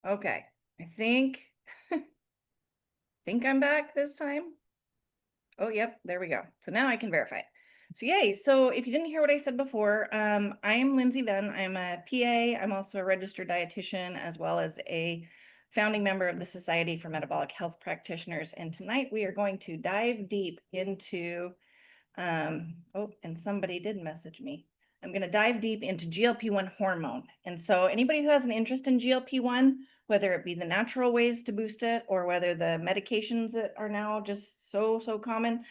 Okay, I think I'm back this time. Oh, yep, there we go. So now I can verify it. So yay. So if you didn't hear what I said before, I'm Lindsay Venn. I'm a PA. I'm also a registered dietitian as well as a founding member of the Society for Metabolic Health Practitioners. And tonight we are going to dive deep into oh, and somebody did message me. I'm going to dive deep into GLP-1 hormone. And so anybody who has an interest in GLP-1, whether it be the natural ways to boost it or whether the medications that are now just so common,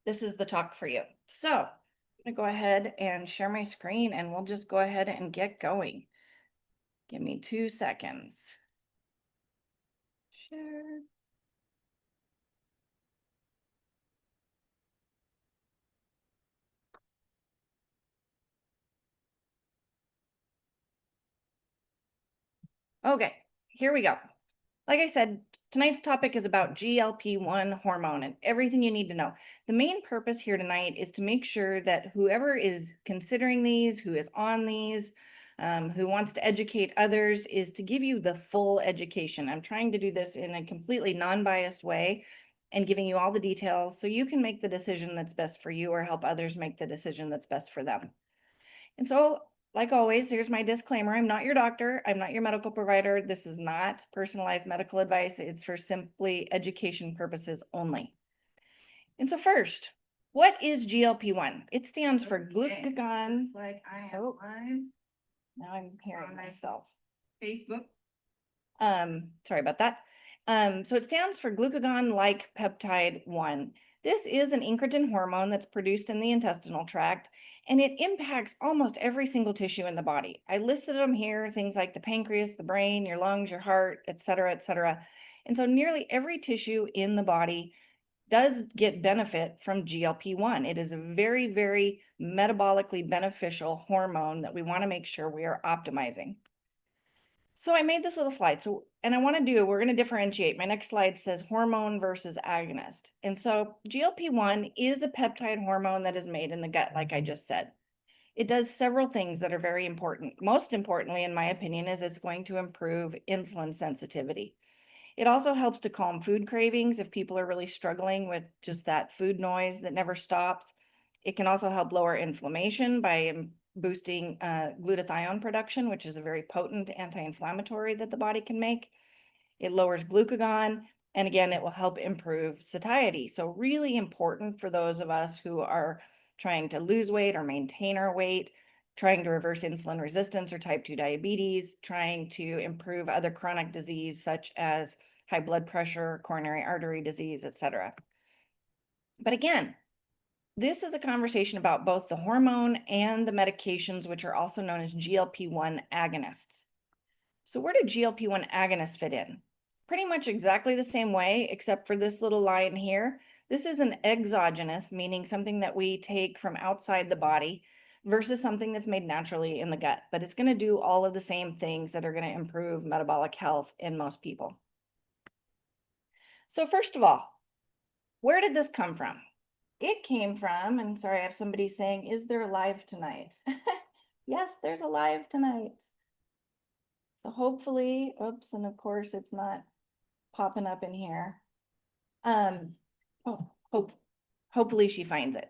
this is the talk for you. So I'm going to go ahead and share my screen and we'll just go ahead and get going. Give me 2 seconds. Share. Okay, here we go. Like I said, tonight's topic is about GLP-1 hormone and everything you need to know. The main purpose here tonight is to make sure that whoever is considering these, who is on these, who wants to educate others, is to give you the full education. I'm trying to do this in a completely non-biased way and giving you all the details so you can make the decision that's best for you or help others make the decision that's best for them. And so, like always, here's my disclaimer. I'm not your doctor. I'm not your medical provider. This is not personalized medical advice. It's for simply education purposes only. And so first, what is GLP-1? It stands for glucagon. Like I have mine. Now I'm hearing myself. Facebook. Sorry about that. So it stands for glucagon-like peptide 1. This is an incretin hormone that's produced in the intestinal tract, and it impacts almost every single tissue in the body. I listed them here, things like the pancreas, the brain, your lungs, your heart, et cetera, et cetera. And so nearly every tissue in the body does get benefit from GLP-1. It is a very, very metabolically beneficial hormone that we want to make sure we are optimizing. So I made this little slide. So, and I want to do, we're going to differentiate. My next slide says hormone versus agonist. And so GLP-1 is a peptide hormone that is made in the gut, like I just said. It does several things that are very important. Most importantly, in my opinion, is it's going to improve insulin sensitivity. It also helps to calm food cravings if people are really struggling with just that food noise that never stops. It can also help lower inflammation by boosting glutathione production, which is a very potent anti-inflammatory that the body can make. It lowers glucagon, and again, it will help improve satiety. So really important for those of us who are trying to lose weight or maintain our weight, trying to reverse insulin resistance or type 2 diabetes, trying to improve other chronic disease such as high blood pressure, coronary artery disease, etc. But again, this is a conversation about both the hormone and the medications, which are also known as GLP-1 agonists. So where do GLP-1 agonists fit in? Pretty much exactly the same way, except for this little line here. This is an exogenous, meaning something that we take from outside the body versus something that's made naturally in the gut. But it's going to do all of the same things that are going to improve metabolic health in most people. So first of all, where did this come from? It came from, and sorry, I have somebody saying, is there a live tonight? Yes, there's a live tonight. So hopefully, oops, and of course it's not popping up in here. Oh, hopefully she finds it.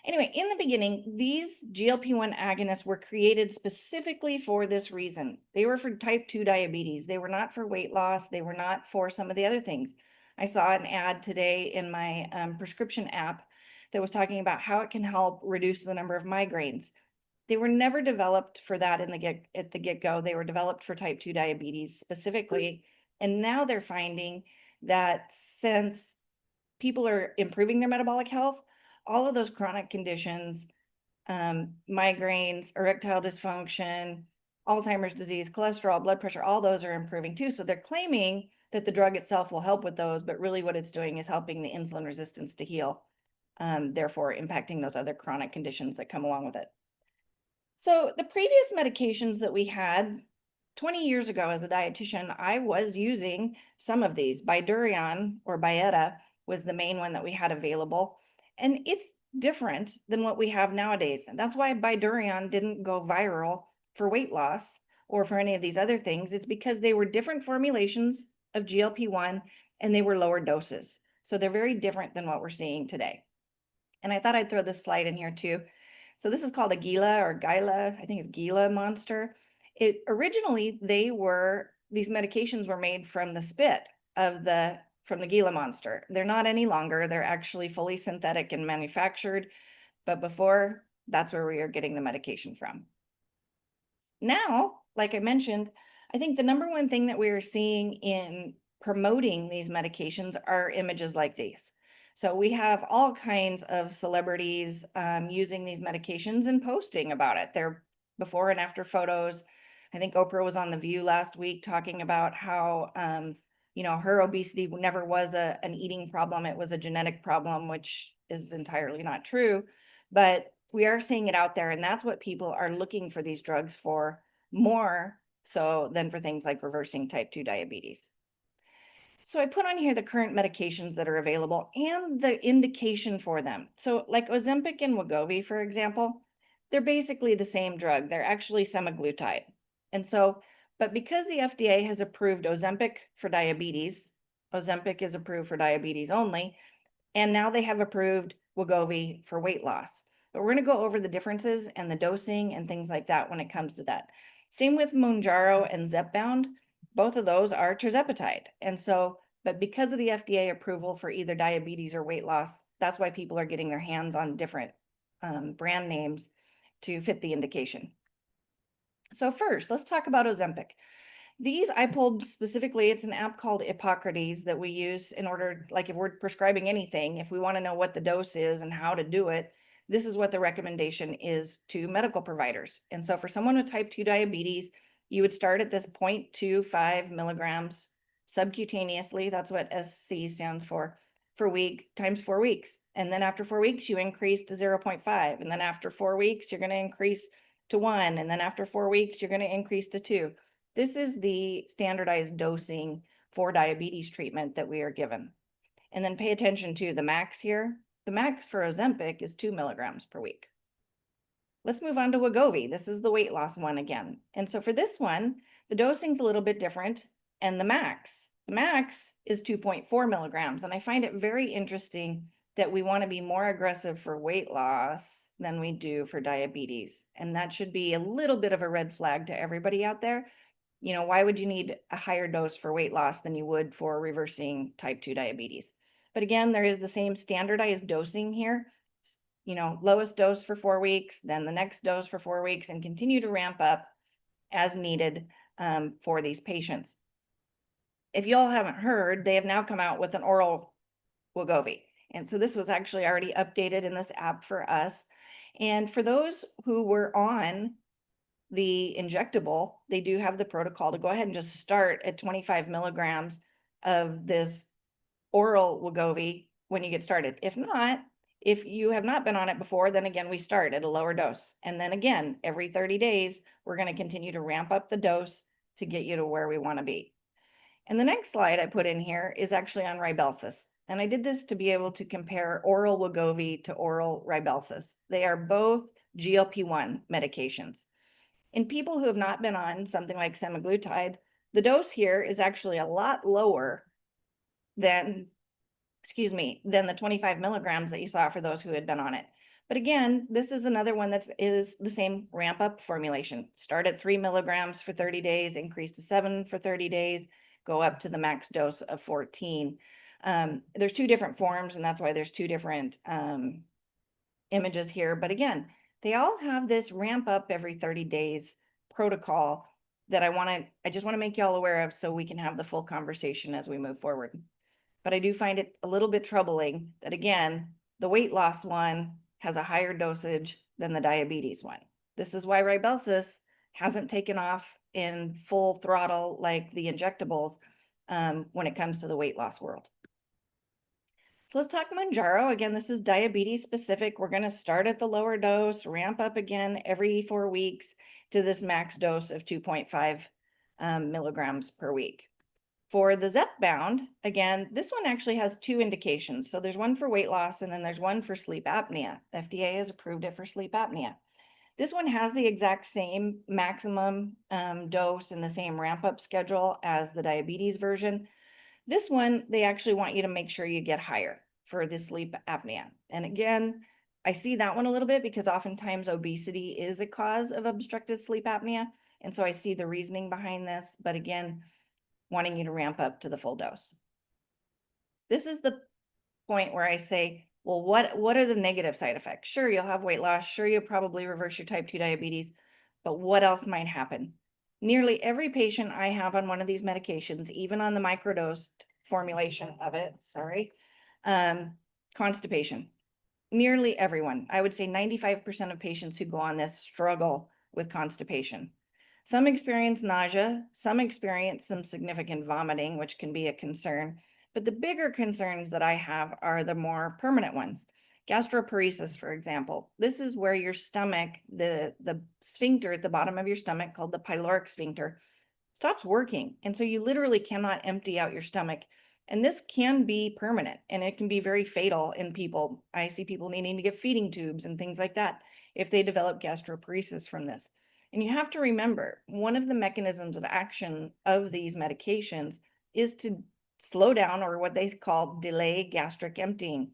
Anyway, in the beginning, these GLP-1 agonists were created specifically for this reason. They were for type 2 diabetes. They were not for weight loss. They were not for some of the other things. I saw an ad today in my prescription app that was talking about how it can help reduce the number of migraines. They were never developed for that at the get-go. They were developed for type 2 diabetes specifically. And now they're finding that since people are improving their metabolic health, all of those chronic conditions, migraines, erectile dysfunction, Alzheimer's disease, cholesterol, blood pressure, all those are improving too. So they're claiming that the drug itself will help with those, but really what it's doing is helping the insulin resistance to heal, therefore impacting those other chronic conditions that come along with it. So the previous medications that we had 20 years ago as a dietitian, I was using some of these. Bydureon or Byetta was the main one that we had available. And it's different than what we have nowadays. And that's why Bydureon didn't go viral for weight loss or for any of these other things, it's because they were different formulations of GLP-1 and they were lower doses. So they're very different than what we're seeing today. And I thought I'd throw this slide in here too. So this is called a Gila or Gila, I think it's Gila monster. It originally, these medications were made from the spit from the Gila monster. They're not any longer. They're actually fully synthetic and manufactured. But before, that's where we are getting the medication from. Now, like I mentioned, I think the number one thing that we are seeing in promoting these medications are images like these. So we have all kinds of celebrities using these medications and posting about it. They're before and after photos. I think Oprah was on The View last week talking about how, her obesity never was an eating problem. It was a genetic problem, which is entirely not true. But we are seeing it out there, and that's what people are looking for these drugs for more so than for things like reversing type 2 diabetes. So I put on here the current medications that are available and the indication for them. So like Ozempic and Wegovy, for example, they're basically the same drug. They're actually semaglutide. And so, but because the FDA has approved Ozempic for diabetes, Ozempic is approved for diabetes only, and now they have approved Wegovy for weight loss. But we're going to go over the differences and the dosing and things like that when it comes to that. Same with Mounjaro and Zepbound. Both of those are tirzepatide. And so, but because of the FDA approval for either diabetes or weight loss, that's why people are getting their hands on different brand names to fit the indication. So first, let's talk about Ozempic. These I pulled specifically, it's an app called Hippocrates that we use in order, like if we're prescribing anything, if we want to know what the dose is and how to do it, this is what the recommendation is to medical providers. And so for someone with type 2 diabetes, you would start at this 0.25 milligrams subcutaneously. That's what SC stands for week times 4 weeks. And then after 4 weeks, you increase to 0.5. And then after 4 weeks, you're going to increase to 1. And then after 4 weeks, you're going to increase to 2. This is the standardized dosing for diabetes treatment that we are given. And then pay attention to the max here. The max for Ozempic is 2 milligrams per week. Let's move on to Wegovy. This is the weight loss one again. And so for this one, the dosing's a little bit different, and the max is 2.4 milligrams. And I find it very interesting that we want to be more aggressive for weight loss than we do for diabetes. And that should be a little bit of a red flag to everybody out there. Why would you need a higher dose for weight loss than you would for reversing type 2 diabetes? But again, there is the same standardized dosing here, lowest dose for 4 weeks, then the next dose for 4 weeks, and continue to ramp up as needed for these patients. If you all haven't heard, they have now come out with an oral Wegovy. And so this was actually already updated in this app for us. And for those who were on the injectable, they do have the protocol to go ahead and just start at 25 milligrams of this oral Wegovy when you get started. If you have not been on it before, then again, we start at a lower dose. And then again, every 30 days, we're going to continue to ramp up the dose to get you to where we want to be. And the next slide I put in here is actually on Rybelsus. And I did this to be able to compare oral Wegovy to oral Rybelsus. They are both GLP-1 medications. In people who have not been on something like semaglutide, the dose here is actually a lot lower than the 25 milligrams that you saw for those who had been on it. But again, this is another one that is the same ramp up formulation. Start at 3 milligrams for 30 days, increase to 7 for 30 days, go up to the max dose of 14. There's 2 different forms, and that's why there's 2 different images here. But again, they all have this ramp up every 30 days protocol that I just want to make y'all aware of so we can have the full conversation as we move forward. But I do find it a little bit troubling that, again, the weight loss one has a higher dosage than the diabetes one. This is why Rybelsus hasn't taken off in full throttle like the injectables when it comes to the weight loss world. So let's talk Mounjaro. Again, this is diabetes specific. We're going to start at the lower dose, ramp up again every 4 weeks to this max dose of 2.5 milligrams per week. For the Zepbound, again, this one actually has 2 indications. So there's one for weight loss, and then there's one for sleep apnea. FDA has approved it for sleep apnea. This one has the exact same maximum dose and the same ramp up schedule as the diabetes version. This one, they actually want you to make sure you get higher for the sleep apnea. And again, I see that one a little bit because oftentimes obesity is a cause of obstructive sleep apnea. And so I see the reasoning behind this, but again, wanting you to ramp up to the full dose. This is the point where I say, well, what are the negative side effects? Sure, you'll have weight loss. Sure, you'll probably reverse your type 2 diabetes, but what else might happen? Nearly every patient I have on one of these medications, even on the microdosed formulation of it, constipation. Nearly everyone, I would say 95% of patients who go on this struggle with constipation. Some experience nausea, some experience some significant vomiting, which can be a concern. But the bigger concerns that I have are the more permanent ones. Gastroparesis, for example. This is where your stomach, the sphincter at the bottom of your stomach called the pyloric sphincter, stops working. And so you literally cannot empty out your stomach. And this can be permanent and it can be very fatal in people. I see people needing to get feeding tubes and things like that if they develop gastroparesis from this. And you have to remember, one of the mechanisms of action of these medications is to slow down, or what they call delay gastric emptying.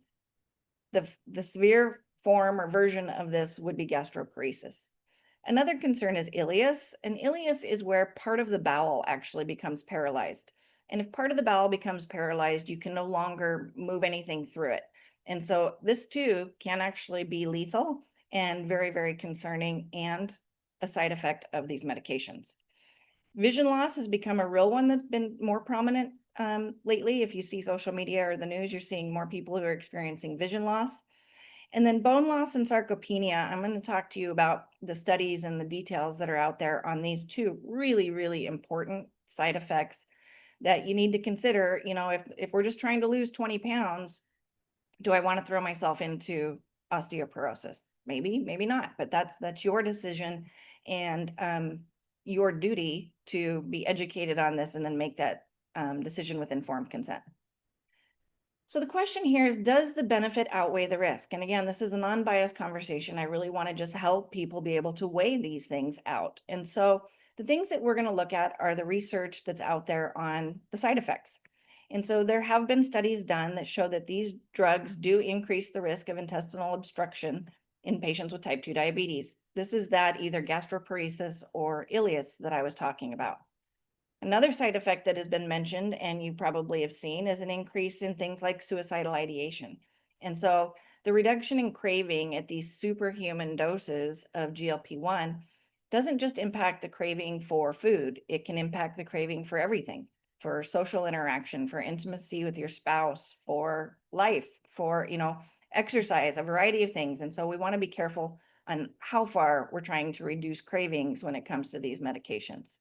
The severe form or version of this would be gastroparesis. Another concern is ileus, and ileus is where part of the bowel actually becomes paralyzed. And if part of the bowel becomes paralyzed, you can no longer move anything through it. And so this too can actually be lethal and very, very concerning and a side effect of these medications. Vision loss has become a real one that's been more prominent lately. If you see social media or the news, you're seeing more people who are experiencing vision loss. And then bone loss and sarcopenia, I'm going to talk to you about the studies and the details that are out there on these two really, really important side effects that you need to consider. You know, if we're just trying to lose 20 pounds, do I want to throw myself into osteoporosis? Maybe, maybe not, but that's your decision and your duty to be educated on this and then make that decision with informed consent. So the question here is, does the benefit outweigh the risk? And again, this is a non-biased conversation. I really want to just help people be able to weigh these things out. And so the things that we're going to look at are the research that's out there on the side effects. And so there have been studies done that show that these drugs do increase the risk of intestinal obstruction in patients with type 2 diabetes. This is that either gastroparesis or ileus that I was talking about. Another side effect that has been mentioned, and you probably have seen, is an increase in things like suicidal ideation. And so the reduction in craving at these superhuman doses of GLP-1 doesn't just impact the craving for food, it can impact the craving for everything, for social interaction, for intimacy with your spouse, for life, for, exercise, a variety of things. And so we want to be careful on how far we're trying to reduce cravings when it comes to these medications.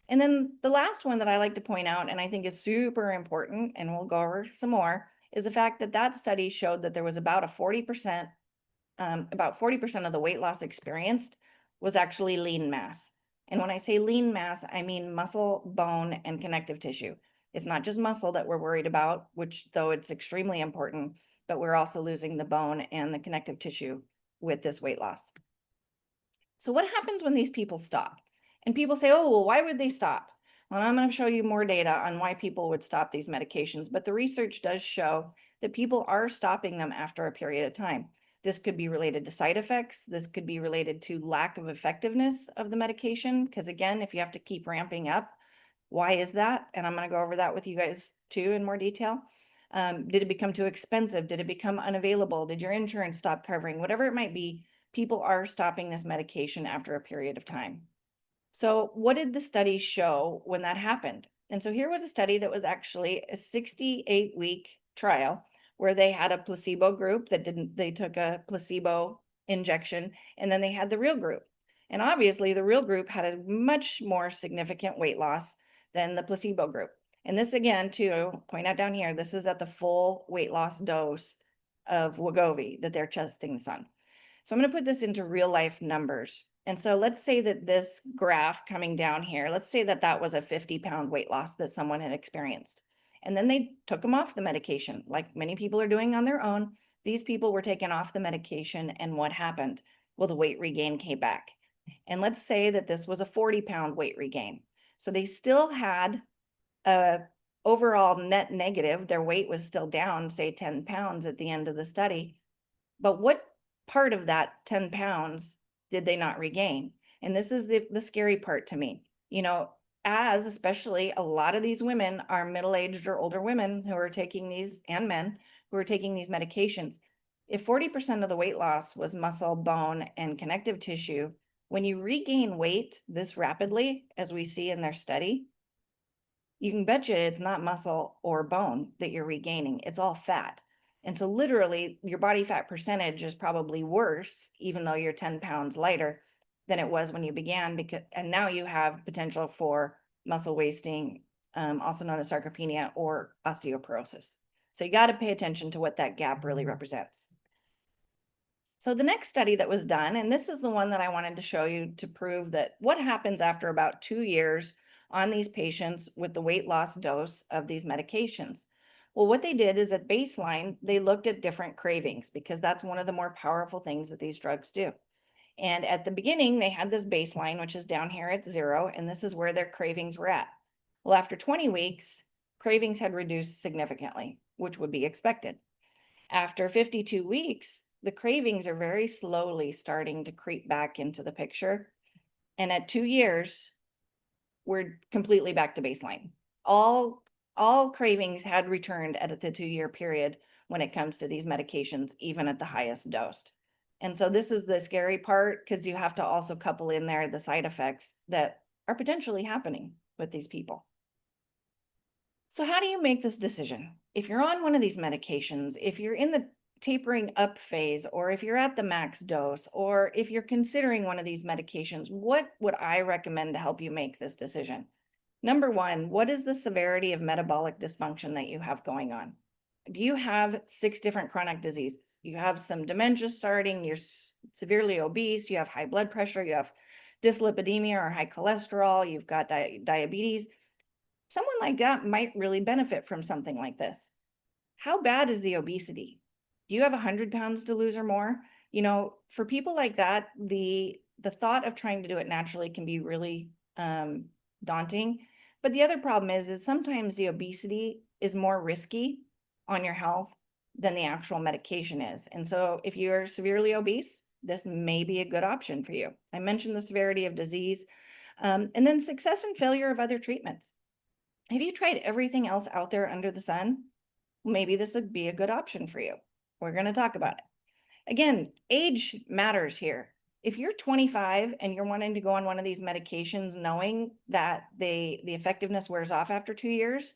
And then the last one that I like to point out, and I think is super important, and we'll go over some more, is the fact that that study showed that there was about 40% of the weight loss experienced was actually lean mass. And when I say lean mass, I mean muscle, bone, and connective tissue. It's not just muscle that we're worried about, which though it's extremely important, but we're also losing the bone and the connective tissue with this weight loss. So what happens when these people stop? And people say, oh, well, why would they stop? Well, I'm going to show you more data on why people would stop these medications, but the research does show that people are stopping them after a period of time. This could be related to side effects. This could be related to lack of effectiveness of the medication. Because again, if you have to keep ramping up, why is that? And I'm going to go over that with you guys too in more detail. Did it become too expensive? Did it become unavailable? Did your insurance stop covering? Whatever it might be, people are stopping this medication after a period of time. So what did the study show when that happened? And so here was a study that was actually a 68-week trial where they had a placebo group they took a placebo injection, and then they had the real group. And obviously the real group had a much more significant weight loss than the placebo group. And this again, to point out down here, this is at the full weight loss dose of Wegovy that they're testing this on. So I'm going to put this into real life numbers. And so let's say that this graph coming down here, let's say that that was a 50-pound weight loss that someone had experienced. And then they took them off the medication, like many people are doing on their own. These people were taken off the medication, and what happened? Well, the weight regain came back. And let's say that this was a 40-pound weight regain. So they still had a overall net negative. Their weight was still down, say 10 pounds at the end of the study. But what part of that 10 pounds did they not regain? And this is the scary part to me. As especially a lot of these women are middle-aged or older women who are taking these, and men who are taking these medications. If 40% of the weight loss was muscle, bone, and connective tissue, when you regain weight this rapidly, as we see in their study, you can bet you it's not muscle or bone that you're regaining. It's all fat. And so literally your body fat percentage is probably worse, even though you're 10 pounds lighter than it was when you began, and now you have potential for muscle wasting, also known as sarcopenia or osteoporosis. So you got to pay attention to what that gap really represents. So the next study that was done, and this is the one that I wanted to show you to prove that what happens after about 2 years on these patients with the weight loss dose of these medications. Well, what they did is at baseline, they looked at different cravings because that's one of the more powerful things that these drugs do. And at the beginning, they had this baseline, which is down here at 0, and this is where their cravings were at. Well, after 20 weeks, cravings had reduced significantly, which would be expected. After 52 weeks, the cravings are very slowly starting to creep back into the picture. And at 2 years, we're completely back to baseline. All cravings had returned at the 2-year period when it comes to these medications, even at the highest dose. And so this is the scary part, because you have to also couple in there the side effects that are potentially happening with these people. So how do you make this decision? If you're on one of these medications, if you're in the tapering up phase, or if you're at the max dose, or if you're considering one of these medications, what would I recommend to help you make this decision? Number one, what is the severity of metabolic dysfunction that you have going on? Do you have 6 different chronic diseases? You have some dementia starting, you're severely obese, you have high blood pressure, you have dyslipidemia or high cholesterol, you've got diabetes. Someone like that might really benefit from something like this. How bad is the obesity? Do you have 100 pounds to lose or more? For people like that, the thought of trying to do it naturally can be really daunting. But the other problem is sometimes the obesity is more risky on your health than the actual medication is. And so if you're severely obese, this may be a good option for you. I mentioned the severity of disease, and then success and failure of other treatments. Have you tried everything else out there under the sun? Maybe this would be a good option for you. We're going to talk about it. Again, age matters here. If you're 25 and you're wanting to go on one of these medications knowing that the effectiveness wears off after 2 years,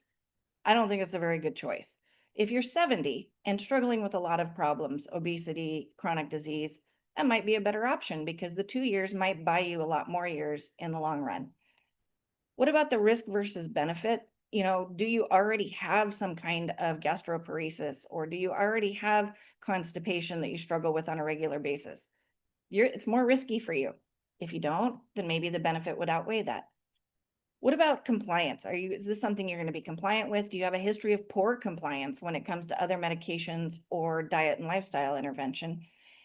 I don't think it's a very good choice. If you're 70 and struggling with a lot of problems, obesity, chronic disease, that might be a better option because the 2 years might buy you a lot more years in the long run. What about the risk versus benefit? Do you already have some kind of gastroparesis, or do you already have constipation that you struggle with on a regular basis? It's more risky for you. If you don't, then maybe the benefit would outweigh that. What about compliance? Is this something you're going to be compliant with? Do you have a history of poor compliance when it comes to other medications or diet and lifestyle intervention?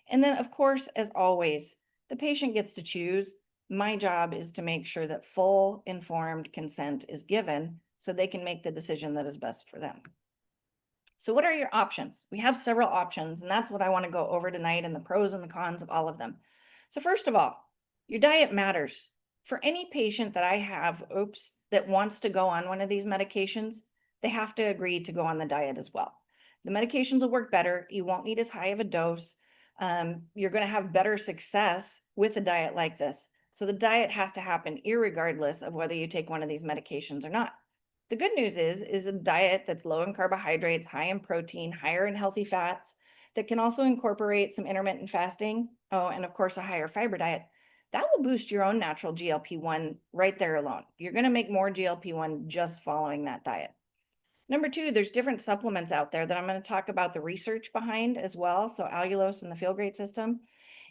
And then, of course, as always, the patient gets to choose. My job is to make sure that full informed consent is given so they can make the decision that is best for them. So what are your options? We have several options, and that's what I want to go over tonight, and the pros and the cons of all of them. So first of all, your diet matters. For any patient that I have, that wants to go on one of these medications, they have to agree to go on the diet as well. The medications will work better. You won't need as high of a dose. You're going to have better success with a diet like this. So the diet has to happen irregardless of whether you take one of these medications or not. The good news is a diet that's low in carbohydrates, high in protein, higher in healthy fats, that can also incorporate some intermittent fasting. Oh, and of course, a higher fiber diet. That will boost your own natural GLP-1 right there alone. You're going to make more GLP-1 just following that diet. Number 2, there's different supplements out there that I'm going to talk about the research behind as well. So allulose and the Feel Great system.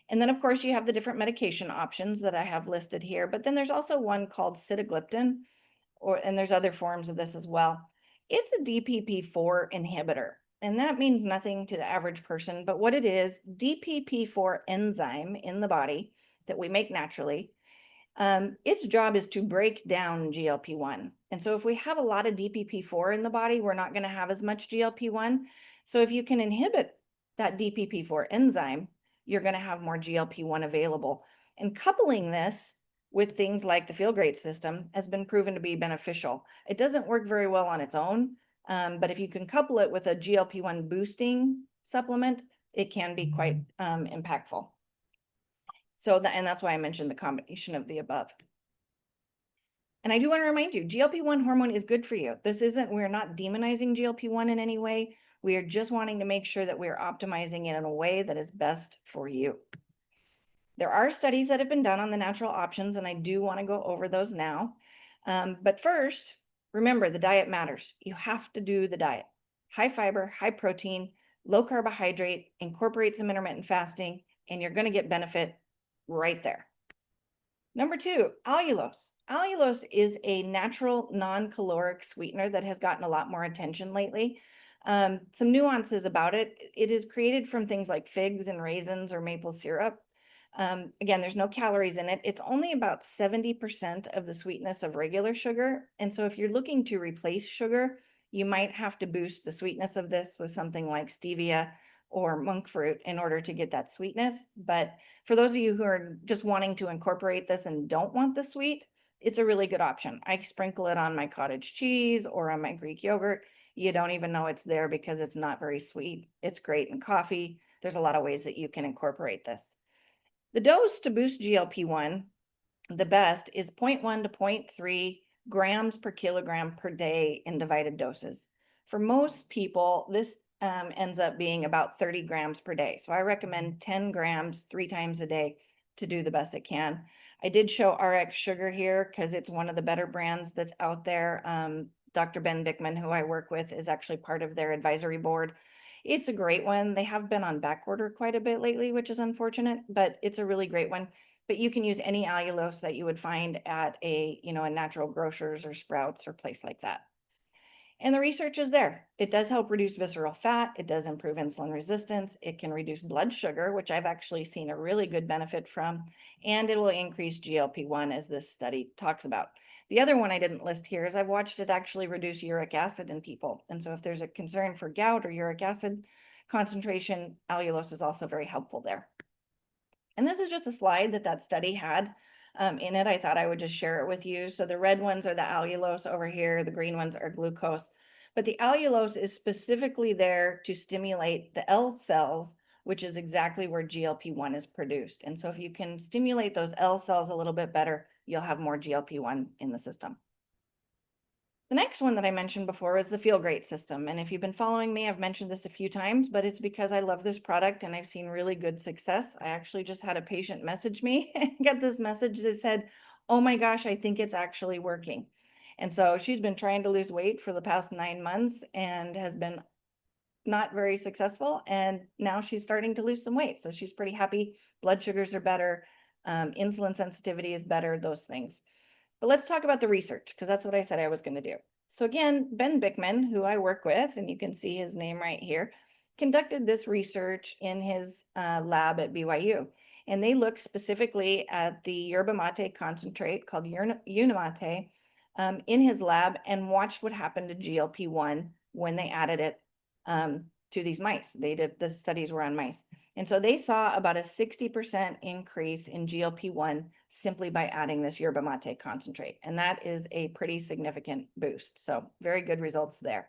And then, of course, you have the different medication options that I have listed here. But then there's also one called sitagliptin, and there's other forms of this as well. It's a DPP-4 inhibitor. and that means nothing to the average person, but what it is, DPP4 enzyme in the body that we make naturally, its job is to break down GLP-1. And so if we have a lot of DPP4 in the body, we're not going to have as much GLP-1. So if you can inhibit that DPP4 enzyme, you're going to have more GLP-1 available. And coupling this with things like the Feel Great system has been proven to be beneficial. It doesn't work very well on its own, but if you can couple it with a GLP-1 boosting supplement, it can be quite impactful. So and that's why I mentioned the combination of the above. And I do want to remind you, GLP-1 hormone is good for you. We're not demonizing GLP-1 in any way. We are just wanting to make sure that we're optimizing it in a way that is best for you. There are studies that have been done on the natural options, and I do want to go over those now. But first, remember, the diet matters. You have to do the diet. High fiber, high protein, low carbohydrate, incorporate some intermittent fasting, and you're going to get benefit right there. Number 2, allulose. Allulose is a natural non-caloric sweetener that has gotten a lot more attention lately. Some nuances about it. It is created from things like figs and raisins or maple syrup. Again, there's no calories in it. It's only about 70% of the sweetness of regular sugar. And so if you're looking to replace sugar, you might have to boost the sweetness of this with something like stevia or monk fruit in order to get that sweetness. But for those of you who are just wanting to incorporate this and don't want the sweet, it's a really good option. I sprinkle it on my cottage cheese or on my Greek yogurt. You don't even know it's there because it's not very sweet. It's great in coffee. There's a lot of ways that you can incorporate this. The dose to boost GLP-1, the best, is 0.1 to 0.3 grams per kilogram per day in divided doses. For most people, this ends up being about 30 grams per day. So I recommend 10 grams 3 times a day to do the best it can. I did show RX Sugar here because it's one of the better brands that's out there. Dr. Ben Bickman, who I work with, is actually part of their advisory board. It's a great one. They have been on back order quite a bit lately, which is unfortunate, but it's a really great one. But you can use any allulose that you would find at a natural grocers or Sprouts or place like that. And the research is there. It does help reduce visceral fat. It does improve insulin resistance. It can reduce blood sugar, which I've actually seen a really good benefit from, and it will increase GLP-1 as this study talks about. The other one I didn't list here is I've watched it actually reduce uric acid in people. And so if there's a concern for gout or uric acid concentration, allulose is also very helpful there. And this is just a slide that study had in it. I thought I would just share it with you. So the red ones are the allulose over here. The green ones are glucose. But the allulose is specifically there to stimulate the L cells, which is exactly where GLP-1 is produced. And so if you can stimulate those L cells a little bit better, you'll have more GLP-1 in the system. The next one that I mentioned before is the Feel Great system. And if you've been following me, I've mentioned this a few times, but it's because I love this product and I've seen really good success. I actually just had a patient message me and got this message that said, oh my gosh, I think it's actually working. And so she's been trying to lose weight for the past 9 months and has been not very successful. And now she's starting to lose some weight. So she's pretty happy. Blood sugars are better. Insulin sensitivity is better, those things. But let's talk about the research, because that's what I said I was going to do. So again, Ben Bickman, who I work with, and you can see his name right here, conducted this research in his lab at BYU. And they looked specifically at the yerba mate concentrate called Unimate in his lab and watched what happened to GLP-1 when they added it to these mice. The studies were on mice. And so they saw about a 60% increase in GLP-1 simply by adding this yerba mate concentrate. And that is a pretty significant boost. So very good results there.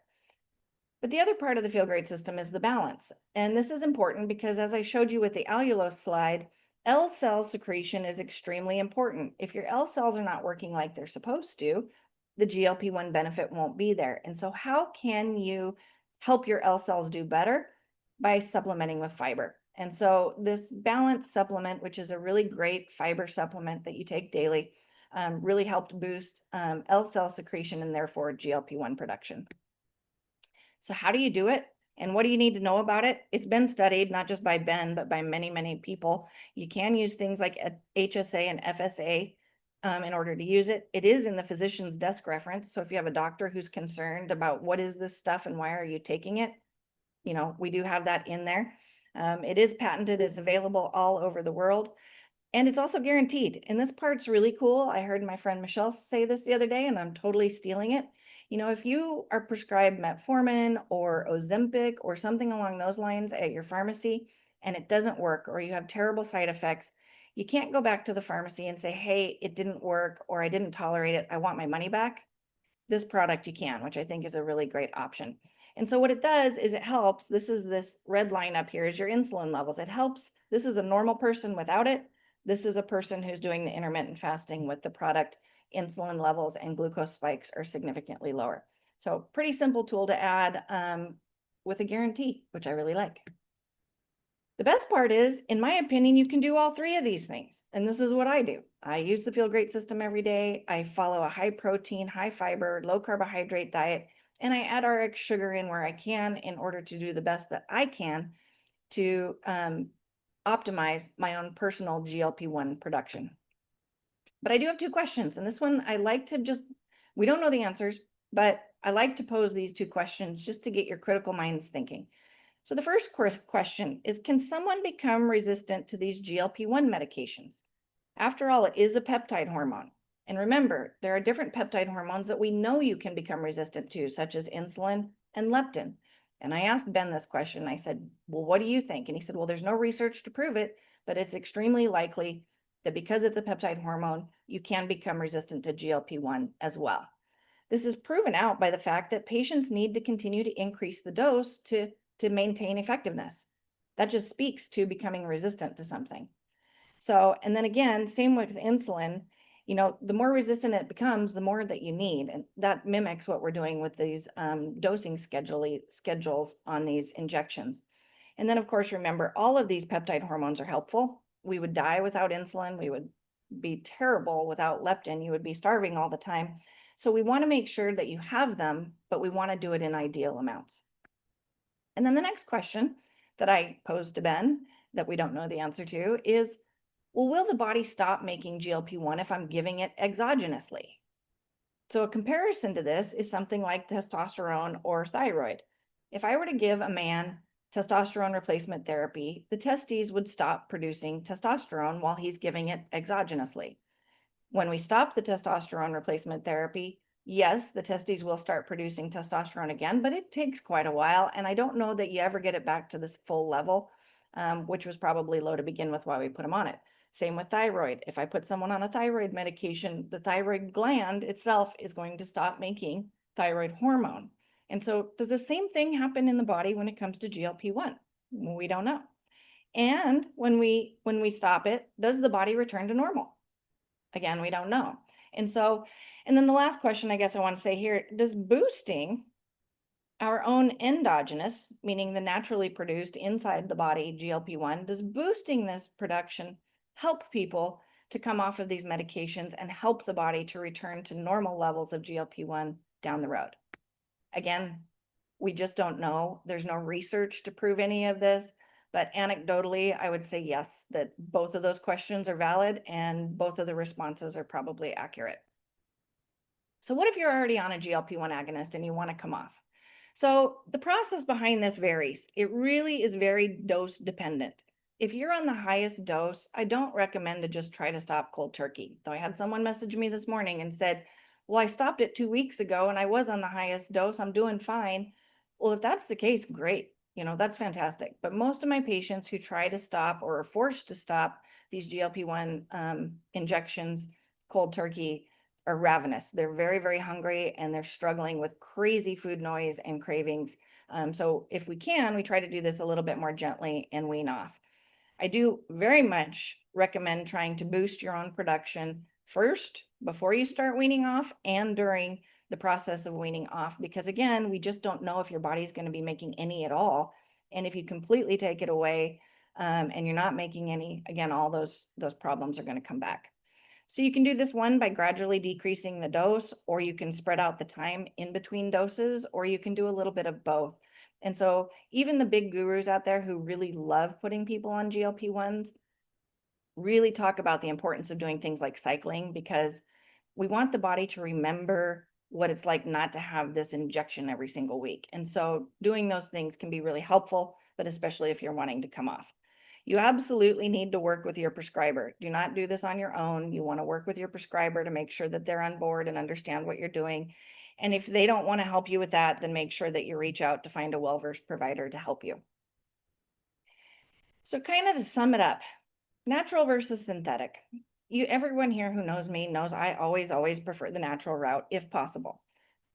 But the other part of the Feel Great system is the balance. And this is important because as I showed you with the allulose slide, L cell secretion is extremely important. If your L cells are not working like they're supposed to, the GLP-1 benefit won't be there. And so how can you help your L cells do better? By supplementing with fiber. And so this balance supplement, which is a really great fiber supplement that you take daily, really helped boost L cell secretion and therefore GLP-1 production. So how do you do it? And what do you need to know about it? It's been studied, not just by Ben, but by many, many people. You can use things like HSA and FSA in order to use it. It is in the physician's desk reference. So if you have a doctor who's concerned about what is this stuff and why are you taking it, we do have that in there. It is patented, it's available all over the world. And it's also guaranteed. And this part's really cool. I heard my friend Michelle say this the other day, and I'm totally stealing it. If you are prescribed metformin or Ozempic or something along those lines at your pharmacy and it doesn't work, or you have terrible side effects, you can't go back to the pharmacy and say, hey, it didn't work, or I didn't tolerate it, I want my money back. This product you can, which I think is a really great option. And so what it does is it helps, this red line up here is your insulin levels. It helps, this is a normal person without it. This is a person who's doing the intermittent fasting with the product. Insulin levels and glucose spikes are significantly lower. So pretty simple tool to add with a guarantee, which I really like. The best part is, in my opinion, you can do all three of these things. And this is what I do. I use the Feel Great system every day. I follow a high protein, high fiber, low carbohydrate diet, and I add RX sugar in where I can in order to do the best that I can to optimize my own personal GLP-1 production. But I do have two questions. And this one, I like to we don't know the answers, but I like to pose these two questions just to get your critical minds thinking. So the first question is, can someone become resistant to these GLP-1 medications? After all, it is a peptide hormone. And remember, there are different peptide hormones that we know you can become resistant to, such as insulin and leptin. And I asked Ben this question. I said, well, what do you think? And he said, well, there's no research to prove it, but it's extremely likely that because it's a peptide hormone, you can become resistant to GLP-1 as well. This is proven out by the fact that patients need to continue to increase the dose to maintain effectiveness. That just speaks to becoming resistant to something. So, and then again, same with insulin, the more resistant it becomes, the more that you need. And that mimics what we're doing with these dosing schedules on these injections. And then of course, remember, all of these peptide hormones are helpful. We would die without insulin. We would be terrible without leptin. You would be starving all the time. So we want to make sure that you have them, but we want to do it in ideal amounts. And then the next question that I posed to Ben that we don't know the answer to is, well, will the body stop making GLP-1 if I'm giving it exogenously? So a comparison to this is something like testosterone or thyroid. If I were to give a man testosterone replacement therapy, the testes would stop producing testosterone while he's giving it exogenously. When we stop the testosterone replacement therapy, yes, the testes will start producing testosterone again, but it takes quite a while. And I don't know that you ever get it back to this full level, which was probably low to begin with while we put them on it. Same with thyroid. If I put someone on a thyroid medication, the thyroid gland itself is going to stop making thyroid hormone. And so does the same thing happen in the body when it comes to GLP-1? We don't know. And when we stop it, does the body return to normal? Again, we don't know. And then the last question I guess I want to say here, does boosting our own endogenous, meaning the naturally produced inside the body GLP-1, does boosting this production help people to come off of these medications and help the body to return to normal levels of GLP-1 down the road? Again, we just don't know. There's no research to prove any of this. But anecdotally, I would say yes, that both of those questions are valid and both of the responses are probably accurate. So what if you're already on a GLP-1 agonist and you want to come off? So the process behind this varies. It really is very dose dependent. If you're on the highest dose, I don't recommend to just try to stop cold turkey. Though I had someone message me this morning and said, well, I stopped it 2 weeks ago and I was on the highest dose. I'm doing fine. Well, if that's the case, great. That's fantastic. But most of my patients who try to stop or are forced to stop these GLP-1 injections, cold turkey, are ravenous. They're very, very hungry and they're struggling with crazy food noise and cravings. So if we can, we try to do this a little bit more gently and wean off. I do very much recommend trying to boost your own production first before you start weaning off and during the process of weaning off, because again, we just don't know if your body's going to be making any at all. And if you completely take it away and you're not making any, again, all those problems are going to come back. So you can do this one by gradually decreasing the dose, or you can spread out the time in between doses, or you can do a little bit of both. And so even the big gurus out there who really love putting people on GLP-1s really talk about the importance of doing things like cycling, because we want the body to remember what it's like not to have this injection every single week. And so doing those things can be really helpful, but especially if you're wanting to come off. You absolutely need to work with your prescriber. Do not do this on your own. You want to work with your prescriber to make sure that they're on board and understand what you're doing. And if they don't want to help you with that, then make sure that you reach out to find a well-versed provider to help you. So kind of to sum it up, natural versus synthetic. Everyone here who knows me knows I always prefer the natural route if possible.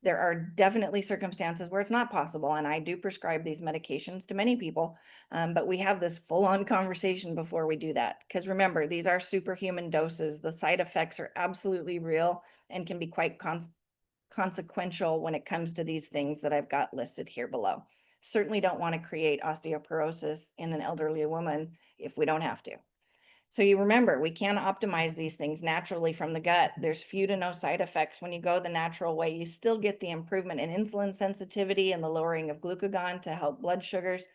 There are definitely circumstances where it's not possible, and I do prescribe these medications to many people, but we have this full-on conversation before we do that. Because remember, these are superhuman doses. The side effects are absolutely real and can be quite consequential when it comes to these things that I've got listed here below. Certainly don't want to create osteoporosis in an elderly woman if we don't have to. So you remember, we can optimize these things naturally from the gut. There's few to no side effects. When you go the natural way, you still get the improvement in insulin sensitivity and the lowering of glucagon to help blood sugars.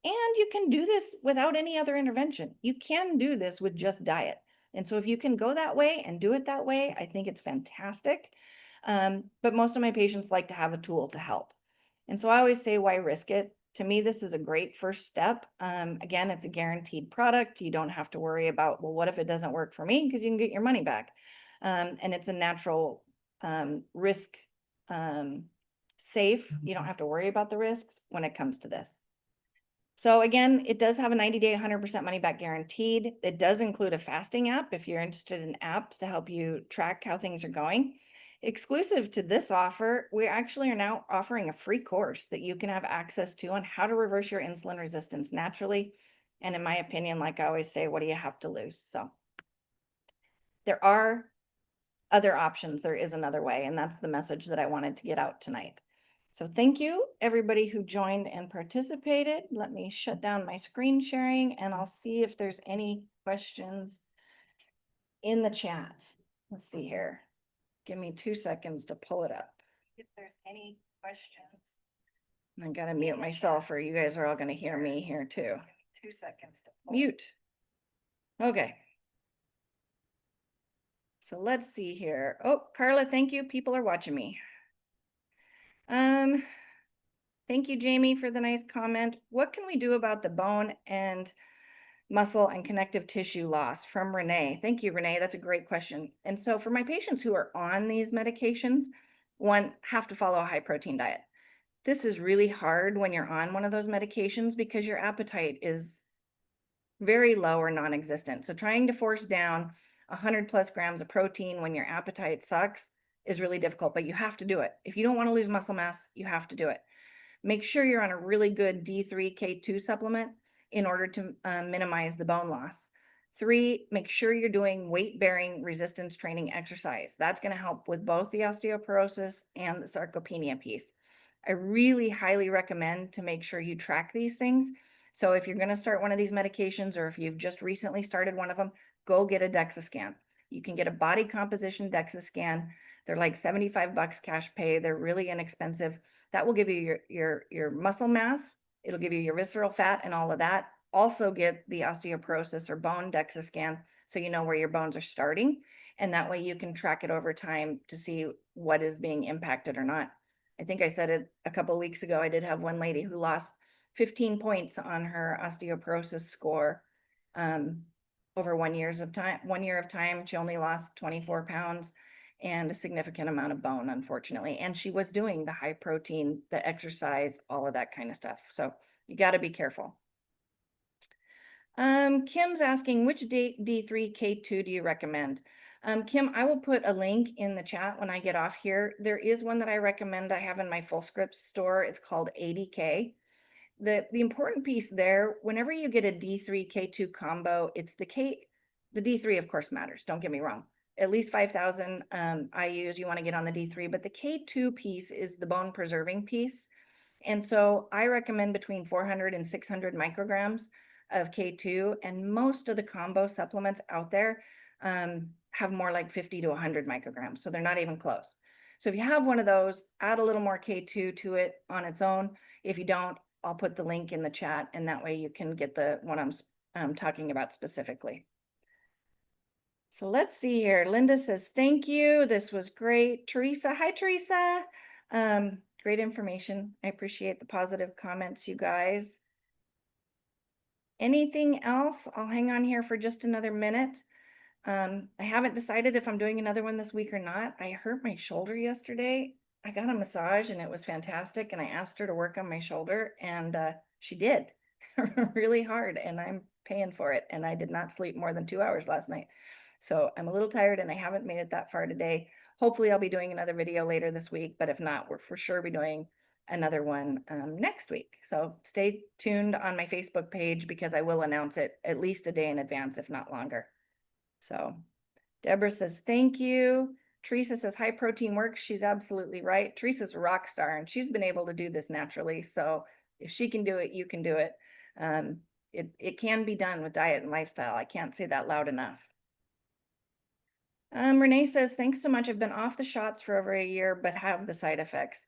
And you can do this without any other intervention. You can do this with just diet. And so if you can go that way and do it that way, I think it's fantastic. But most of my patients like to have a tool to help. And so I always say, why risk it? To me, this is a great first step. Again, it's a guaranteed product. You don't have to worry about, well, what if it doesn't work for me? Because you can get your money back. And it's a natural risk safe. You don't have to worry about the risks when it comes to this. So again, it does have a 90-day, 100% money back guaranteed. It does include a fasting app if you're interested in apps to help you track how things are going. Exclusive to this offer, we actually are now offering a free course that you can have access to on how to reverse your insulin resistance naturally. And in my opinion, like I always say, what do you have to lose? So there are other options. There is another way, and that's the message that I wanted to get out tonight. So thank you, everybody who joined and participated. Let me shut down my screen sharing, and I'll see if there's any questions in the chat. Let's see here. Give me 2 seconds to pull it up. If there's any questions. I gotta mute myself or you guys are all gonna hear me here too. 2 seconds to mute. Okay. So let's see here. Oh, Carla, thank you. People are watching me. Thank you, Jamie, for the nice comment. What can we do about the bone and muscle and connective tissue loss? From Renee. Thank you, Renee. That's a great question. And so for my patients who are on these medications, one, have to follow a high protein diet. This is really hard when you're on one of those medications because your appetite is very low or non-existent. So trying to force down 100+ grams of protein when your appetite sucks is really difficult, but you have to do it. If you don't want to lose muscle mass, you have to do it. Make sure you're on a really good D3, K2 supplement in order to minimize the bone loss. 3, make sure you're doing weight-bearing resistance training exercise. That's going to help with both the osteoporosis and the sarcopenia piece. I really highly recommend to make sure you track these things. So if you're going to start one of these medications, or if you've just recently started one of them, go get a DEXA scan. You can get a body composition DEXA scan. They're like $75 cash pay. They're really inexpensive. That will give you your muscle mass. It'll give you your visceral fat and all of that. Also get the osteoporosis or bone DEXA scan so you know where your bones are starting. And that way you can track it over time to see what is being impacted or not. I think I said it a couple of weeks ago. I did have one lady who lost 15 points on her osteoporosis score over 1 year of time. 1 year of time, she only lost 24 pounds and a significant amount of bone, unfortunately. And she was doing the high protein, the exercise, all of that kind of stuff. So you got to be careful. Kim's asking, which D3, K2 do you recommend? Kim, I will put a link in the chat when I get off here. There is one that I recommend I have in my Full Scripts store. It's called 80K. The important piece there, whenever you get a D3, K2 combo, it's the D3 of course matters, don't get me wrong. At least 5,000 IUs you want to get on the D3, but the K2 piece is the bone preserving piece. And so I recommend between 400 and 600 micrograms of K2, and most of the combo supplements out there have more like 50 to 100 micrograms. So they're not even close. So if you have one of those, add a little more K2 to it on its own. If you don't, I'll put the link in the chat, and that way you can get the one I'm talking about specifically. So let's see here. Linda says, thank you. This was great. Teresa, hi, Teresa. Great information. I appreciate the positive comments, you guys. Anything else? I'll hang on here for just another minute. I haven't decided if I'm doing another one this week or not. I hurt my shoulder yesterday. I got a massage and it was fantastic. And I asked her to work on my shoulder and she did really hard. And I'm paying for it. And I did not sleep more than 2 hours last night. So I'm a little tired and I haven't made it that far today. Hopefully I'll be doing another video later this week. But if not, we're for sure be doing another one next week. So stay tuned on my Facebook page because I will announce it at least a day in advance, if not longer. So Deborah says, thank you. Teresa says, high protein works. She's absolutely right. Teresa's a rock star and she's been able to do this naturally. So if she can do it, you can do it. It can be done with diet and lifestyle. I can't say that loud enough. Renee says, thanks so much. I've been off the shots for over a year, but have the side effects.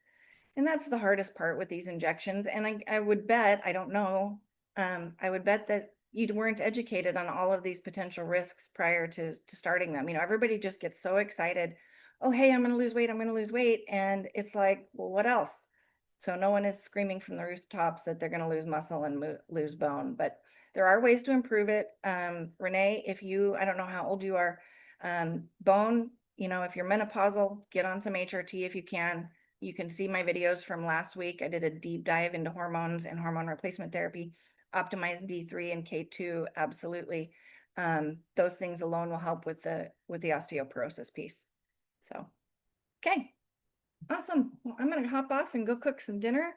And that's the hardest part with these injections. And I would bet, I don't know, I would bet that you weren't educated on all of these potential risks prior to starting them. You know, everybody just gets so excited. Oh, hey, I'm going to lose weight. I'm going to lose weight. And it's like, well, what else? So no one is screaming from the rooftops that they're going to lose muscle and lose bone, but there are ways to improve it. Renee, if you, I don't know how old you are, bone, you know, if you're menopausal, get on some HRT if you can. You can see my videos from last week. I did a deep dive into hormones and hormone replacement therapy, optimize D3 and K2. Absolutely. Those things alone will help with the osteoporosis piece. So, okay. Awesome. Well, I'm going to hop off and go cook some dinner.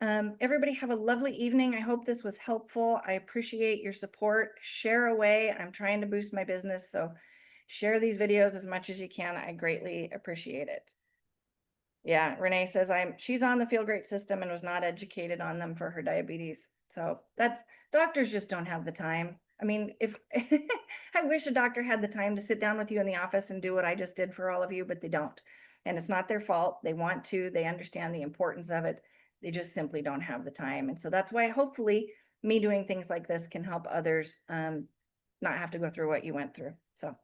Everybody have a lovely evening. I hope this was helpful. I appreciate your support. Share away. I'm trying to boost my business. So share these videos as much as you can. I greatly appreciate it. Yeah, Renee says she's on the Feel Great system and was not educated on them for her diabetes. So doctors just don't have the time. I mean, if I wish a doctor had the time to sit down with you in the office and do what I just did for all of you, but they don't. And it's not their fault. They want to, they understand the importance of it. They just simply don't have the time. And so that's why hopefully me doing things like this can help others not have to go through what you went through. So